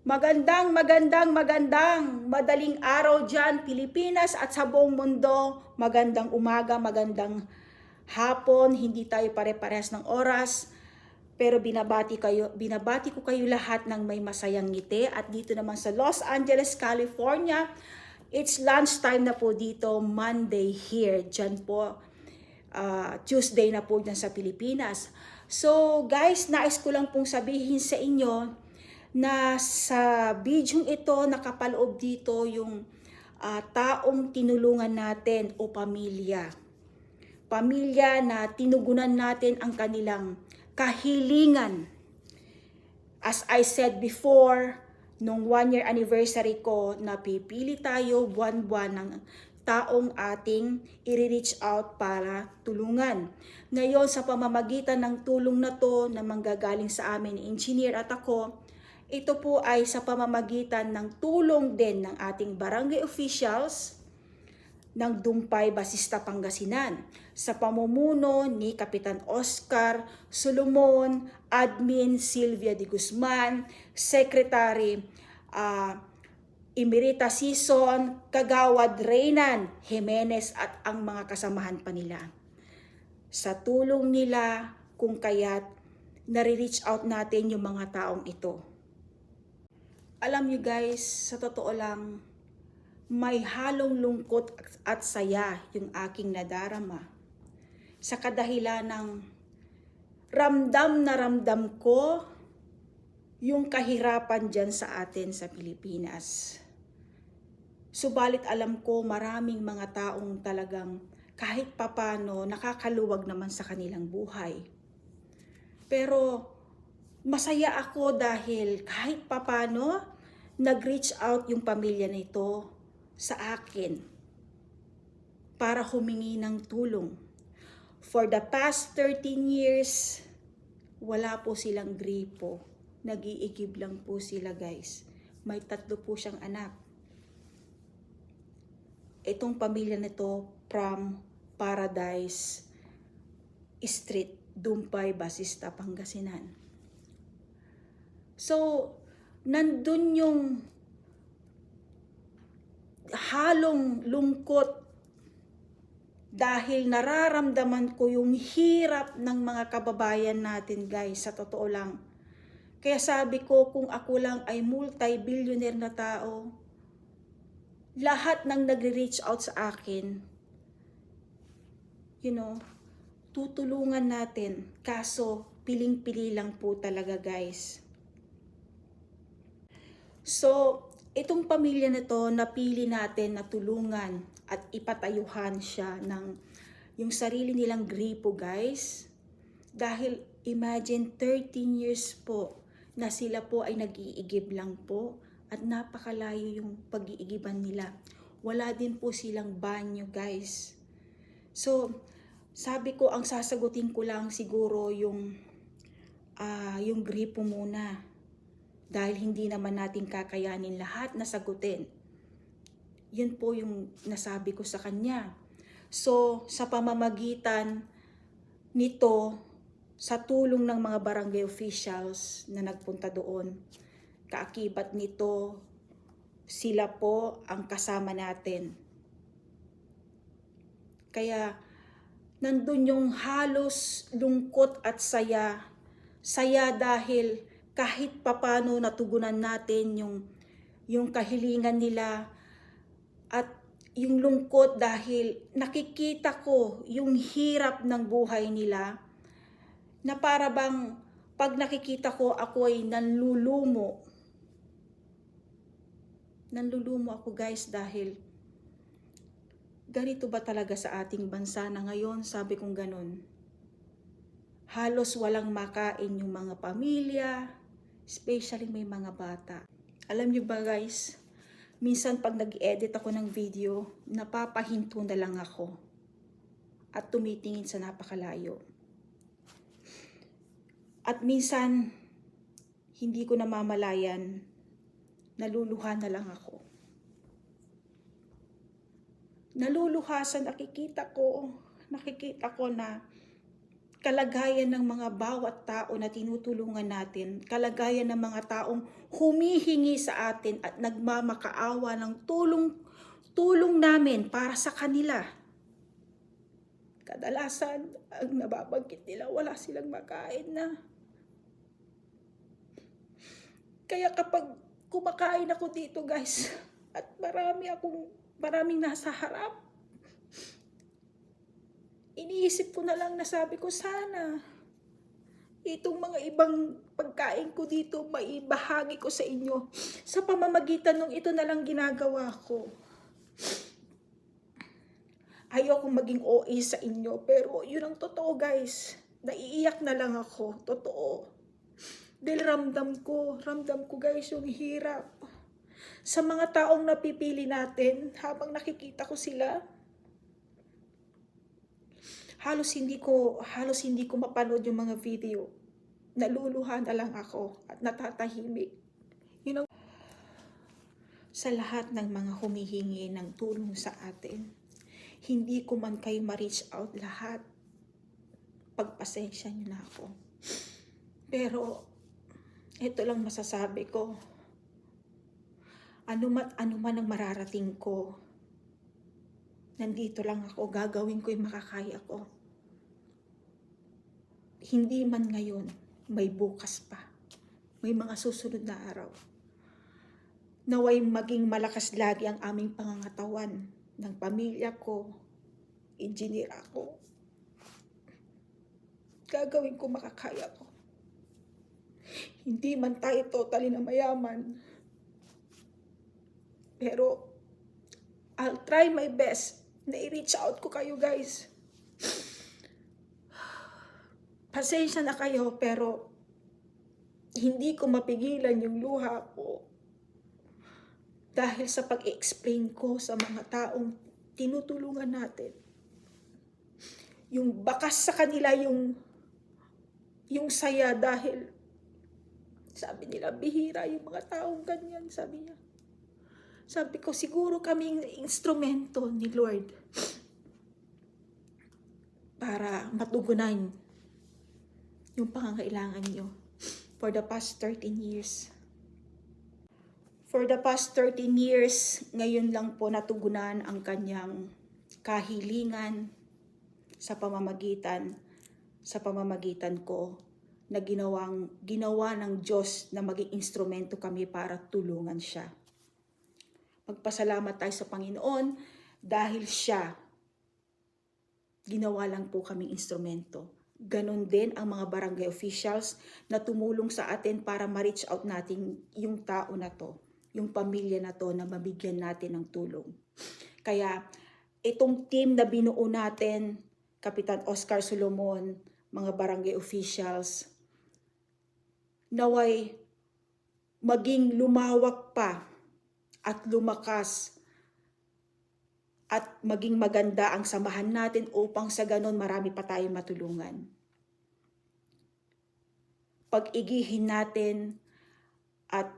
Magandang madaling araw dyan, Pilipinas at sa buong mundo. Magandang umaga, magandang hapon. Hindi tayo pare-parehas ng oras. Pero binabati ko kayo lahat ng may masayang ngiti. At dito naman sa Los Angeles, California, it's lunchtime na po dito, Monday here. Dyan po, Tuesday na po dyan sa Pilipinas. So guys, nais ko lang pong sabihin sa inyo na sa video ito nakapaloob dito yung taong tinulungan natin o pamilya. Pamilya na tinugunan natin ang kanilang kahilingan. As I said before, nung 1-year anniversary ko, napipili tayo buwan-buwan ng taong ating i-reach out para tulungan. Ngayon, sa pamamagitan ng tulong na to na manggagaling sa amin ni Engineer at ako, ito po ay sa pamamagitan ng tulong din ng ating barangay officials ng Dumpay, Basista, Pangasinan sa pamumuno ni Kapitan Oscar Solomon, Admin Sylvia de Guzman, Secretary Emerita Season, Kagawad Reynan Jimenez at ang mga kasamahan pa nila. Sa tulong nila kung kaya't nare-reach out natin yung mga taong ito. Alam nyo guys, sa totoo lang, may halong lungkot at saya yung aking nadarama. Sa kadahilan ng ramdam na ramdam ko yung kahirapan dyan sa atin sa Pilipinas. Subalit alam ko maraming mga taong talagang kahit papano nakakaluwag naman sa kanilang buhay. Pero masaya ako dahil kahit papano nag-reach out yung pamilya nito sa akin para humingi ng tulong. For the past 13 years, wala po silang gripo. Nag-iigib lang po sila guys. May 3 po siyang anak. Itong pamilya nito from Paradise Street, Dumpay, Basista, Pangasinan. So, nandun yung halong lungkot dahil nararamdaman ko yung hirap ng mga kababayan natin guys, sa totoo lang. Kaya sabi ko, kung ako lang ay multi-billionaire na tao, lahat ng nagre-reach out sa akin, tutulungan natin. Kaso, piling-pili lang po talaga guys. So, itong pamilya nito, napili natin na tulungan at ipatayuhan siya ng yung sarili nilang gripo guys. Dahil imagine 13 years po na sila po ay nag-iigib lang po at napakalayo yung pag-iigiban nila. Wala din po silang banyo guys. So, sabi ko ang sasagutin ko lang siguro yung gripo muna. Dahil hindi naman natin kakayanin lahat na sagutin. Yun po yung nasabi ko sa kanya. So, sa pamamagitan nito, sa tulong ng mga barangay officials na nagpunta doon, kaakibat nito, sila po ang kasama natin. Kaya, nandun yung halos lungkot at saya. Saya dahil kahit papano natugunan natin yung kahilingan nila at yung lungkot dahil nakikita ko yung hirap ng buhay nila na para bang pag nakikita ko ako ay nanlulumo. Nanlulumo ako guys dahil ganito ba talaga sa ating bansa na ngayon, sabi kong ganun. Halos walang makain yung mga pamilya, especially may mga bata. Alam niyo ba guys, minsan pag nag-edit ako ng video, napapahinto na lang ako at tumitingin sa napakalayo. At minsan, hindi ko namamalayan, naluluha na lang ako. Naluluha sa nakikita ko na kalagayan ng mga bawat tao na tinutulungan natin, kalagayan ng mga taong humihingi sa atin at nagmamakaawa ng tulong namin para sa kanila. Kadalasan, ang nababanggit nila, wala silang makain na. Kaya kapag kumakain ako dito guys, at maraming nasa harap, iniisip ko na lang na sabi ko, sana itong mga ibang pagkain ko dito maibahagi ko sa inyo. Sa pamamagitan ng ito na lang ginagawa ko. Ayokong maging OA sa inyo, pero yun ang totoo guys. Naiiyak na lang ako, totoo. Dahil ramdam ko guys yung hirap. Sa mga taong napipili natin, habang nakikita ko sila, halos hindi ko mapanood yung mga video. Naluluha na lang ako at natatahimik. Sa lahat ng mga humihingi ng tulong sa atin, hindi ko man kayo ma-reach out lahat. Pagpasensya niyo na ako. Pero, ito lang masasabi ko. Ano man ang mararating ko, nandito lang ako, gagawin ko yung makakaya ko. Hindi man ngayon, may bukas pa. May mga susunod na araw. Naway maging malakas lagi ang aming pangangatawan ng pamilya ko, engineer ako. Gagawin ko makakaya ko. Hindi man tayo totally na mayaman, pero I'll try my best na i-reach out ko kayo guys. Pasensya na kayo, pero hindi ko mapigilan yung luha ko dahil sa pag-explain ko sa mga taong tinutulungan natin. Yung bakas sa kanila yung saya dahil sabi nila, bihira yung mga taong ganyan, sabi niya. Sabi ko, siguro kaming instrumento ni Lord para matugunan yung pangangailangan niyo for the past 13 years. For the past 13 years, ngayon lang po natugunan ang kanyang kahilingan sa pamamagitan ko na ginawa ng Diyos na maging instrumento kami para tulungan siya. Magpasalamat tayo sa Panginoon dahil siya, ginawa lang po kaming instrumento. Ganon din ang mga barangay officials na tumulong sa atin para ma-reach out natin yung tao na to, yung pamilya na to na mabigyan natin ng tulong. Kaya itong team na binuo natin, Kapitan Oscar Solomon, mga barangay officials, naway maging lumawak pa at lumakas at maging maganda ang samahan natin upang sa ganon marami pa tayong matulungan. Pag-igihin natin at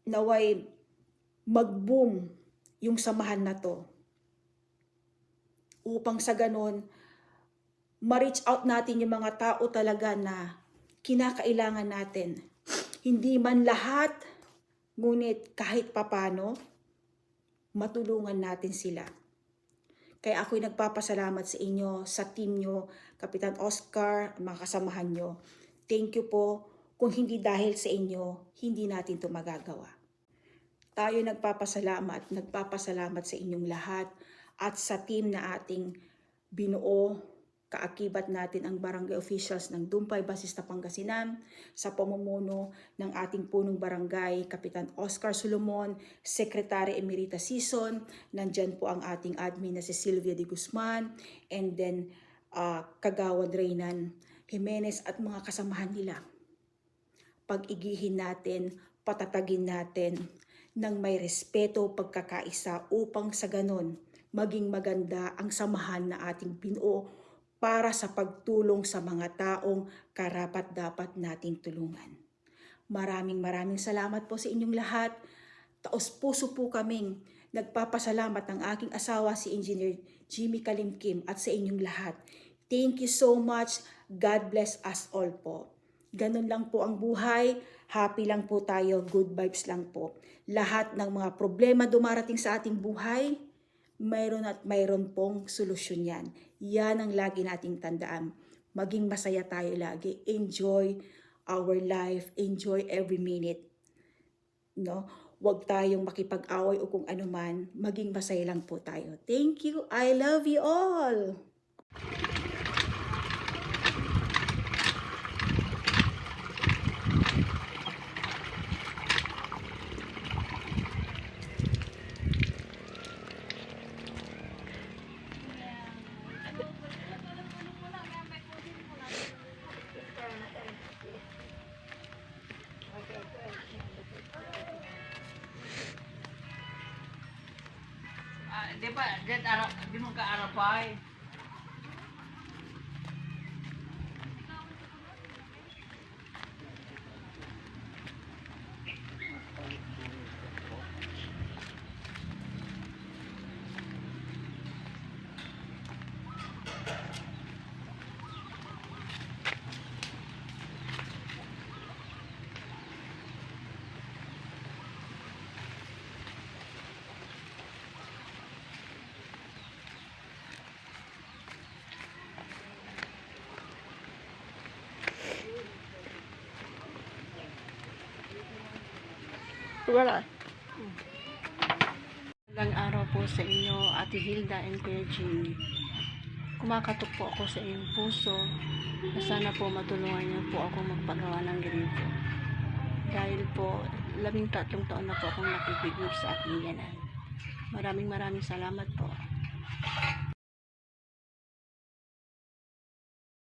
naway mag-boom yung samahan na to upang sa ganon ma-reach out natin yung mga tao talaga na kinakailangan natin. Hindi man lahat, ngunit kahit papano, matulungan natin sila. Kaya ako'y nagpapasalamat sa inyo, sa team nyo, Kapitan Oscar, mga kasamahan nyo. Thank you po. Kung hindi dahil sa inyo, hindi natin ito magagawa. Tayo nagpapasalamat sa inyong lahat at sa team na ating binuo. Kaakibat natin ang barangay officials ng Dumpay, Basista, Pangasinan sa pamumuno ng ating punong barangay, Kapitan Oscar Solomon, Secretary Emerita Season, nandyan po ang ating admin na si Sylvia de Guzman, and then Kagawad Reynan Jimenez at mga kasamahan nila. Pag-igihin natin, patatagin natin ng may respeto, pagkakaisa upang sa ganon maging maganda ang samahan na ating binuo para sa pagtulong sa mga taong karapat-dapat nating tulungan. Maraming salamat po sa inyong lahat. Taos-puso po kaming nagpapasalamat ng aking asawa si Engineer Jimmy Kalimkim at sa inyong lahat. Thank you so much. God bless us all po. Ganun lang po ang buhay. Happy lang po tayo. Good vibes lang po. Lahat ng mga problema dumarating sa ating buhay, mayroon at mayroon pong solusyon yan. Yan ang lagi nating tandaan. Maging masaya tayo lagi. Enjoy our life. Enjoy every minute. No? Huwag tayong makipag-away o kung ano man. Maging masaya lang po tayo. Thank you. I love you all. Di ba, di mo ka-arapay. Wala. Magandang araw po sa inyo, Ate Hilda and Kuya Jimmy. Kumakatok po ako sa inyong puso na sana po matulungan niyo po ako magpagawa ng ganito. Dahil po, 13 taon na po akong nakikigib sa aking yanan. Maraming salamat po.